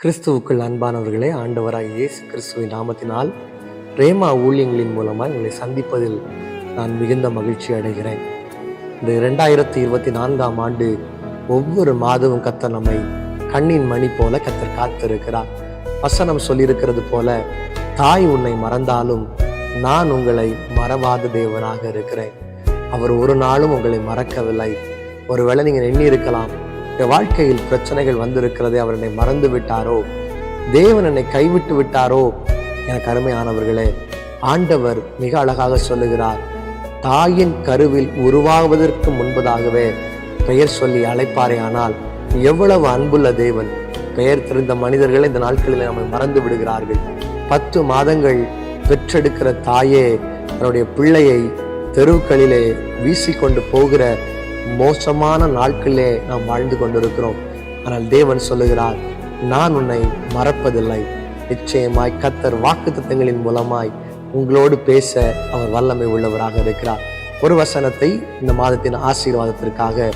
கிறிஸ்துவுக்குள் அன்பானவர்களே, ஆண்டவராகிய இயேசு கிறிஸ்துவின் நாமத்தினால் ரேமா ஊழியங்களின் மூலமாக உங்களை சந்திப்பதில் நான் மிகுந்த மகிழ்ச்சி அடைகிறேன். இந்த 2024ஆம் ஆண்டு ஒவ்வொரு மாதமும் கர்த்தர் நம்மை கண்ணின் மணி போல கர்த்தர் காத்திருக்கிறார். வசனம் சொல்லியிருக்கிறது போல, தாய் உன்னை மறந்தாலும் நான் உங்களை மறவாத தேவனாக இருக்கிறேன். அவர் ஒரு நாளும் உங்களை மறக்கவில்லை. ஒருவேளை நீங்கள் எண்ணி இருக்கலாம், இந்த வாழ்க்கையில் பிரச்சனைகள் வந்திருக்கிறதே, அவர் என்னை மறந்து விட்டாரோ, தேவன் என்னை கைவிட்டு விட்டாரோ. எனக்கு அருமையானவர்களே, ஆண்டவர் மிக அழகாக சொல்லுகிறார், தாயின் கருவில் உருவாவதற்கு முன்பதாகவே பெயர் சொல்லி அழைப்பாரே. ஆனால் எவ்வளவு அன்புள்ள தேவன்! பெயர் தெரிந்த மனிதர்கள் இந்த நாட்களில் நம்மை மறந்து விடுகிறார்கள். 10 மாதங்கள் பெற்றெடுக்கிற தாயே தன்னுடைய பிள்ளையை தெருக்களிலே வீசிக்கொண்டு போகிற மோசமான நாட்களிலே நாம் வாழ்ந்து கொண்டிருக்கிறோம். ஆனால் தேவன் சொல்லுகிறார், நான் உன்னை மறப்பதில்லை. நிச்சயமாய் கர்த்தர் வாக்குத்தத்தங்களின் மூலமாய் உங்களோடு பேச அவர் வல்லமை உள்ளவராக இருக்கிறார். ஒரு வசனத்தை இந்த மாதத்தின் ஆசீர்வாதத்திற்காக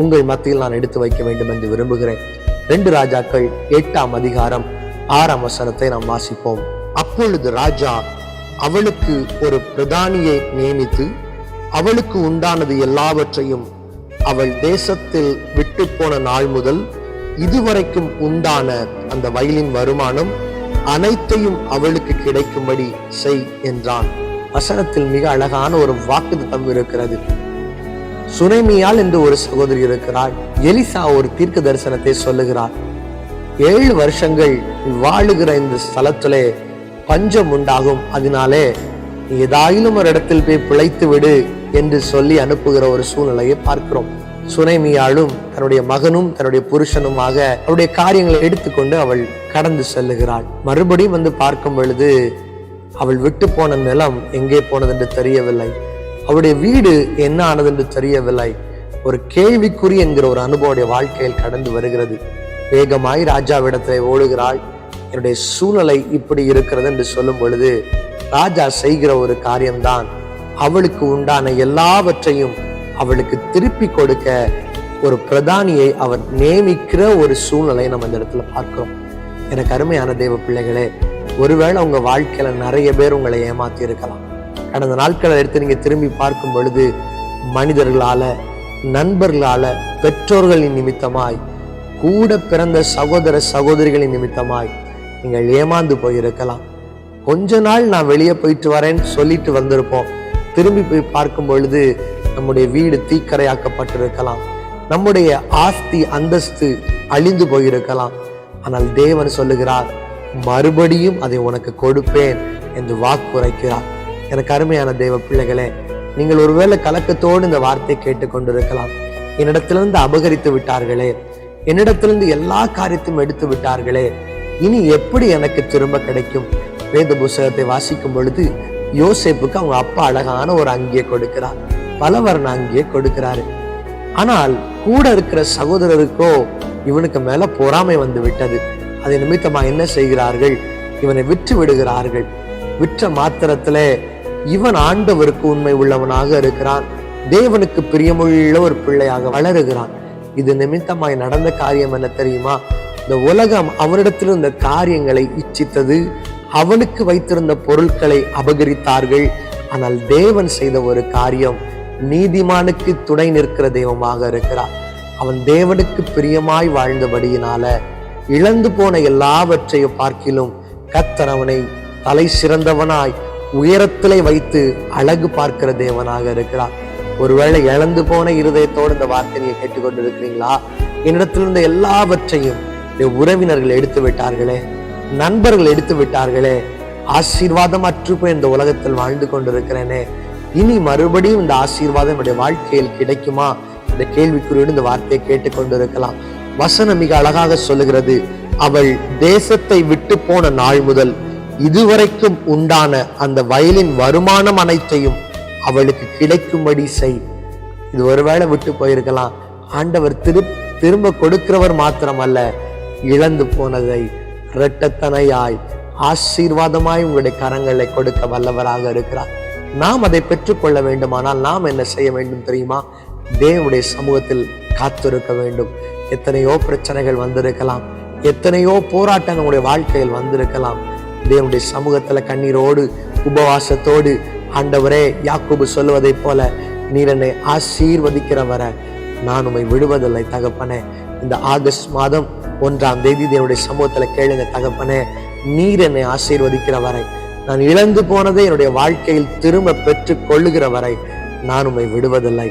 உங்கள் மத்தியில் நான் எடுத்து வைக்க வேண்டும் என்று விரும்புகிறேன். 2 ராஜாக்கள் 8ஆம் அதிகாரம் 6ஆம் வசனத்தை நாம் வாசிப்போம். அப்பொழுது ராஜா அவளுக்கு ஒரு பிரதானியை நியமித்து அவளுக்கு உண்டானது எல்லாவற்றையும் அவள் தேசத்தில் விட்டு போன நாள் முதல் இதுவரைக்கும் உண்டான அந்த வயலின் வருமானம் அனைத்தையும் அவளுக்கு கிடைக்கும்படி செய் என்றான். வசனத்தில் மிக அழகான ஒரு வாக்குத்தத்தம் இருக்கிறது. சுனேமியாள் என்று ஒரு சகோதரி இருக்கிறாள். எலிசா ஒரு தீர்க்க தரிசனத்தை சொல்லுகிறார். 7 வருஷங்கள் வாழுகிற இந்த ஸ்தலத்திலே பஞ்சம் உண்டாகும், அதனாலே ஏதாயிலும் ஒரு இடத்தில் போய் பிழைத்து விடு என்று சொல்லி அனுப்புகிற ஒரு சூழ்நிலையை பார்க்கிறோம். சுனேமியாளும் தன்னுடைய மகனும் தன்னுடைய புருஷனுமாக அவருடைய காரியங்களை எடுத்துக்கொண்டு அவள் கடந்து செல்லுகிறாள். மறுபடியும் வந்து பார்க்கும் பொழுது அவள் விட்டு போன நிலம் எங்கே போனது என்று தெரியவில்லை. அவருடைய வீடு என்ன ஆனது என்று தெரியவில்லை. ஒரு கேள்விக்குறி என்கிற ஒரு அனுபவடைய வாழ்க்கையில் கடந்து வருகிறது. வேகமாய் ராஜாவிடத்திலே ஓடுகிறாள். என்னுடைய சூழ்நிலை இப்படி இருக்கிறது என்று சொல்லும் பொழுது ராஜா செய்கிற ஒரு காரியம்தான், அவளுக்கு உண்டான எல்லாவற்றையும் அவளுக்கு திருப்பி கொடுக்க ஒரு பிரதானியை அவர் நியமிக்கிற ஒரு சூழ்நிலை நம்ம இந்த இடத்துல பார்க்கிறோம். எனக்கு அருமையான தேவ பிள்ளைகளே, ஒருவேளை உங்க வாழ்க்கையில நிறைய பேர் உங்களை ஏமாத்தி இருக்கலாம். கடந்த நாட்களை எடுத்து நீங்க திரும்பி பார்க்கும் பொழுது மனிதர்களால, நண்பர்களால, பெற்றோர்களின் நிமித்தமாய், கூட பிறந்த சகோதர சகோதரிகளின் நிமித்தமாய் நீங்கள் ஏமாந்து போயிருக்கலாம். கொஞ்ச நாள் நான் வெளியே போயிட்டு வரேன்னு சொல்லிட்டு வந்திருப்போம். திரும்பி போய் பார்க்கும் பொழுது நம்முடைய வீடு தீக்கரையாக்கப்பட்டிருக்கலாம். நம்முடைய ஆஸ்தி அந்தஸ்து அழிந்து போயிருக்கலாம். ஆனால் தேவன் சொல்லுகிறார், மறுபடியும் அதை உனக்கு கொடுப்பேன் என்று வாக்குரைக்கிறார். எனக்கு அருமையான தேவ பிள்ளைகளே, நீங்கள் ஒருவேளை கலக்கத்தோடு இந்த வார்த்தை கேட்டுக்கொண்டிருக்கலாம். என்னிடத்திலிருந்து அபகரித்து விட்டார்களே, என்னிடத்திலிருந்து எல்லா காரியத்தையும் எடுத்து விட்டார்களே, இனி எப்படி எனக்கு திரும்ப கிடைக்கும்? வேத புஸ்தகத்தை வாசிக்கும் பொழுது யோசேப்புக்கு அவங்க அப்பா அழகான ஒரு அங்கியை கொடுக்கிறார், பலவர்ண அங்கியை கொடுக்கிறாரு. ஆனால் கூட இருக்கிற சகோதரருக்கோ இவனுக்கு மேல பொறாமை வந்து விட்டது. அதை நிமித்தமா என்ன செய்கிறார்கள்? இவனை விற்று விடுகிறார்கள். விற்ற மாத்திரத்திலே இவன் ஆண்டவருக்கு உண்மை உள்ளவனாக இருக்கிறான், தேவனுக்கு பிரியமுள்ள ஒரு பிள்ளையாக வளருகிறான். இது நிமித்தமாய் நடந்த காரியம் என்ன தெரியுமா? இந்த உலகம் அவனிடத்தில் இருந்த காரியங்களை இச்சித்தது, அவனுக்கு வைத்திருந்த பொருட்களை அபகரித்தார்கள். ஆனால் தேவன் செய்த ஒரு காரியம், நீதிமானுக்கு துணை நிற்கிற தெய்வமாக இருக்கிறார். அவன் தேவனுக்கு பிரியமாய் வாழ்ந்தபடியினால இழந்து போன எல்லாவற்றையும் பார்க்கிலும் கர்த்தர் அவனை தலை சிறந்தவனாய் உயரத்திலே வைத்து அழகு பார்க்கிற தேவனாக இருக்கிறார். ஒருவேளை இழந்து போன இருதயத்தோடு இந்த வார்த்தையை கேட்டுக்கொண்டிருக்கிறீங்களா? என்னிடத்திலிருந்த எல்லாவற்றையும் உறவினர்கள் எடுத்து விட்டார்களே, நண்பர்கள் எடுத்து விட்டார்களே, ஆசீர்வாதம் அற்று போய் இந்த உலகத்தில் வாழ்ந்து கொண்டிருக்கிறேனே, இனி மறுபடியும் இந்த ஆசீர்வாதம் என்னுடைய வாழ்க்கையில் கிடைக்குமா? இந்த கேள்விக்குறியோடு இந்த வார்த்தையை கேட்டுக்கொண்டிருக்கலாம். வசனம் மிக அழகாக சொல்லுகிறது, அவள் தேசத்தை விட்டு போன நாள் முதல் இதுவரைக்கும் உண்டான அந்த வயலின் வருமானம் அனைத்தையும் அவளுக்கு கிடைக்கும்படி செய். இது ஒருவேளை விட்டு போயிருக்கலாம். ஆண்டவர் திரும்ப கொடுக்கிறவர் மாத்திரமல்ல, இழந்து போனதை இரட்டத்தனையாய் ஆசீர்வாதமாய் உங்களுடைய கரங்களை கொடுக்க வல்லவராக இருக்கிறார். நாம் அதை பெற்றுக்கொள்ள வேண்டுமானால் நாம் என்ன செய்ய வேண்டும் தெரியுமா? தேவனுடைய சமூகத்தில் காத்திருக்க வேண்டும். எத்தனையோ பிரச்சனைகள் வந்திருக்கலாம். எத்தனையோ போராட்டங்கள் உங்களுடைய வாழ்க்கையில் வந்திருக்கலாம். தேவனுடைய சமூகத்துல கண்ணீரோடு உபவாசத்தோடு, ஆண்டவரே, யாக்கோபு சொல்லுவதை போல நீர் என்னை ஆசீர்வதிக்கிற வர நான் உம்மை விடுவதில்லை தகப்பனே. இந்த ஆகஸ்ட் மாதம் 1ஆம் தேதி தேவனுடைய சமூகத்துல கேளுங்க தகப்பனே, நீர் என்னை ஆசீர்வதிக்கிற வரை, நான் இழந்து போனதை என்னுடைய வாழ்க்கையில் திரும்ப பெற்று கொள்ளுகிற வரை நான் உம்மை விடுவதில்லை.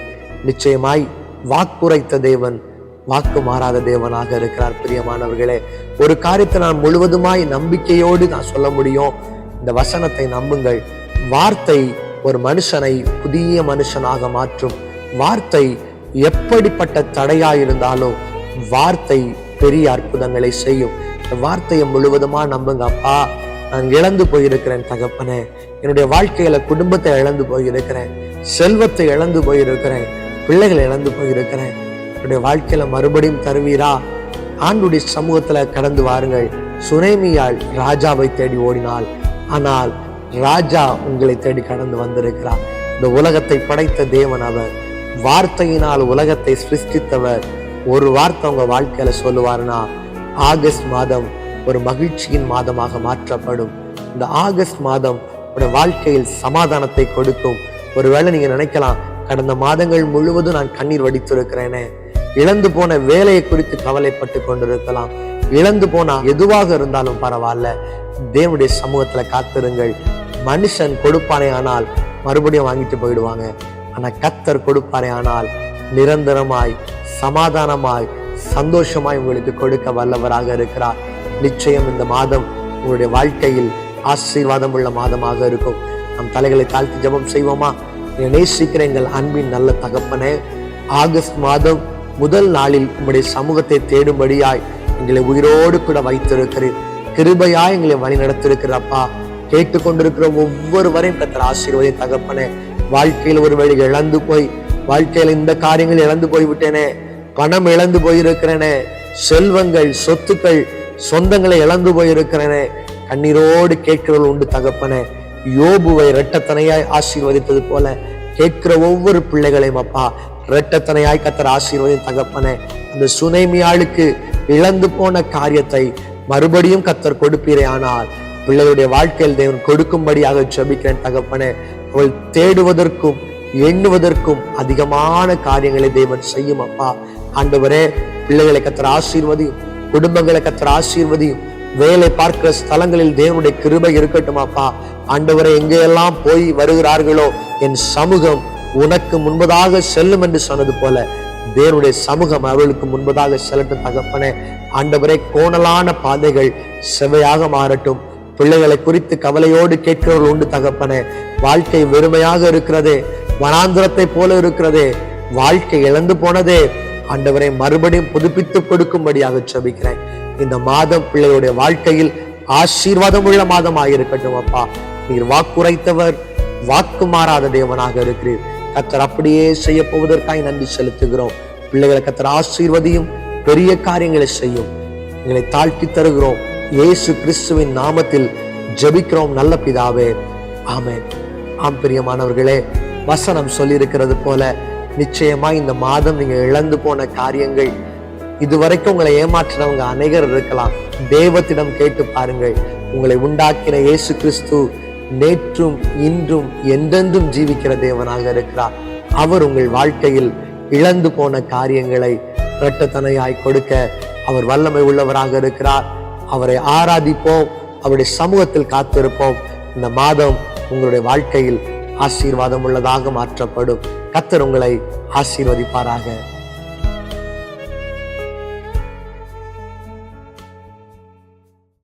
நிச்சயமாய் வாக்குரைத்த தேவன் வாக்கு மாறாத தேவனாக இருக்கிறார். பிரியமானவர்களே, ஒரு காரியத்தை நான் முழுவதுமாய் நம்பிக்கையோடு நான் சொல்ல முடியும். இந்த வசனத்தை நம்புங்கள். வார்த்தை ஒரு மனுஷனை புதிய மனுஷனாக மாற்றும். வார்த்தை எப்படிப்பட்ட தடையாயிருந்தாலும் வார்த்தை பெரிய அற்புதங்களை செய்யும். இந்த வார்த்தையை முழுவதுமா நம்புங்க. அப்பா, நான் இழந்து போயிருக்கிறேன் தகப்பனே, என்னுடைய வாழ்க்கையில குடும்பத்தை இழந்து போயிருக்கிறேன், செல்வத்தை இழந்து போயிருக்கிறேன், பிள்ளைகளை இழந்து போயிருக்கிறேன். என்னுடைய வாழ்க்கையில மறுபடியும் தருவீரா? ஆண்டுடைய சமூகத்துல கடந்து வாருங்கள். சுனேமியாள் ராஜாவை தேடி ஓடினாள், ஆனால் ராஜா உங்களை தேடி கடந்து வந்திருக்கிறார். இந்த உலகத்தை படைத்த தேவன் அவர். வார்த்தையினால் உலகத்தை சிருஷ்டித்தவர். ஒரு வார்த்தை உங்க வாழ்க்கையில சொல்லுவாருன்னா ஆகஸ்ட் மாதம் ஒரு மகிழ்ச்சியின் மாதமாக மாற்றப்படும். இந்த ஆகஸ்ட் மாதம் உங்களுடைய வாழ்க்கையில் சமாதானத்தை கொடுக்கும். ஒருவேளை நீங்க நினைக்கலாம், கடந்த மாதங்கள் முழுவதும் நான் கண்ணீர் வடித்திருக்கிறேனே, இழந்து போன வேலையை குறித்து கவலைப்பட்டு கொண்டிருக்கலாம். இழந்து போனா எதுவாக இருந்தாலும் பரவாயில்ல, தேவனுடைய சமூகத்துல காத்திருங்கள். மனுஷன் கொடுப்பானே ஆனால் மறுபடியும் வாங்கிட்டு போயிடுவாங்க. ஆனா கர்த்தர் கொடுப்பாரே ஆனால் நிரந்தரமாய், சமாதானமாய், சந்தோஷமாய் உங்களுக்கு கொடுக்க வல்லவராக இருக்கிறார். நிச்சயம் இந்த மாதம் உங்களுடைய வாழ்க்கையில் ஆசீர்வாதம் உள்ள மாதமாக இருக்கும். நம் தலைகளை தாழ்த்தி ஜெபம் செய்வோமா? நேசிக்கிற எங்கள் அன்பின் நல்ல தகப்பனே, ஆகஸ்ட் மாதம் முதல் நாளில் உங்களுடைய சமூகத்தை தேடும்படியாய் எங்களை உயிரோடு கூட வைத்திருக்கிறேன். கிருபையாய் எங்களை வழி நடத்திருக்கிறப்பா. கேட்டுக்கொண்டிருக்கிற ஒவ்வொருவரையும் கர்த்தர் ஆசீர்வதி தகப்பனே. வாழ்க்கையில் ஒரு வழி இழந்து போய், வாழ்க்கையில இந்த காரியங்கள் இழந்து போய் விட்டேனே, பணம் இழந்து போயிருக்கிறேனே, செல்வங்கள், சொத்துக்கள், சொந்தங்களை இழந்து போயிருக்கிறேனே, கண்ணீரோடு கேட்கிறவர்கள் உண்டு தகப்பனே. யோபுவை இரட்டத்தனையாய் ஆசீர்வதித்தது போல கேட்கிற ஒவ்வொரு பிள்ளைகளையும் அப்பா இரட்டத்தனையாய் கர்த்தர் ஆசீர்வதி தகப்பனே. அந்த சுனேமியாளுக்கு இழந்து போன காரியத்தை மறுபடியும் கர்த்தர் கொடுப்பீரே ஆனால் பிள்ளைகளுடைய வாழ்க்கையில் தேவன் கொடுக்கும்படியாக ஜெபிக்கிறேன் தகப்பனே. அவள் தேடுவதற்கும் எண்ணுவதற்கும் அதிகமான காரியங்களை தேவன் செய்யும் அப்பா. ஆண்டவரே, பிள்ளைகளை கர்த்தர் ஆசீர்வதியும், குடும்பங்களை கர்த்தர் ஆசீர்வதியும், வேலை பார்க்கிற ஸ்தலங்களில் தேவனுடைய கிருபை இருக்கட்டும் அப்பா. ஆண்டவரை எங்கெல்லாம் போய் வருகிறார்களோ என் சமூகம் உனக்கு முன்பதாக செல்லும் என்று சொன்னது போல தேவனுடைய சமூகம் அவர்களுக்கு முன்பதாக செல்லட்டும் தகப்பனே. ஆண்டவரே, கோணலான பாதைகள் செவ்வையாக மாறட்டும். பிள்ளைகளை குறித்து கவலையோடு கேட்கிறவர்கள் உண்டு தகப்பனே. வாழ்க்கை வெறுமையாக இருக்கிறதே, வனாந்திரத்தை போல இருக்கிறதே, வாழ்க்கை இழந்து போனதே, ஆண்டவரை மறுபடியும் புதுப்பித்து கொடுக்கும்படியாக ஜெபிக்கிறேன். இந்த மாதம் பிள்ளைகளுடைய வாழ்க்கையில் ஆசீர்வாதம் உள்ள மாதமாக இருக்கட்டும் அப்பா. நீர் வாக்குரைத்தவர், வாக்கு மாறாத தேவனாக இருக்கிறீர். கர்த்தர் அப்படியே செய்ய போவதற்காக நன்றி செலுத்துகிறோம். பிள்ளைகளை கர்த்தர் ஆசீர்வதியும், பெரிய காரியங்களை செய்யும். எங்களை தாழ்த்தி தருகிறோம். இயேசு கிறிஸ்துவின் நாமத்தில் ஜெபிக்கிறோம் நல்ல பிதாவே, ஆமென். ஆம் பிரியமானவர்களே, வசனம் சொல்லியிருக்கிறது போல நிச்சயமா இந்த மாதம் நீங்க இழந்து போன காரியங்கள், இதுவரைக்கும் உங்களை ஏமாற்றினவங்க அநேகர் இருக்கலாம். தேவத்திடம் கேட்டு பாருங்கள். உங்களை உண்டாக்கின இயேசு கிறிஸ்து நேற்றும் இன்றும் என்றென்றும் ஜீவிக்கிற தேவனாக இருக்கிறார். அவர் உங்கள் வாழ்க்கையில் இழந்து போன காரியங்களை இரட்டத்தனையாய் கொடுக்க அவர் வல்லமை உள்ளவராக இருக்கிறார். அவரை ஆராதிப்போம், அவருடைய சமூகத்தில் காத்திருப்போம். இந்த மாதம் உங்களுடைய வாழ்க்கையில் ஆசீர்வாதம் உள்ளதாக மாற்றப்படும். கர்த்தர் உங்களை ஆசீர்வதிப்பாராக.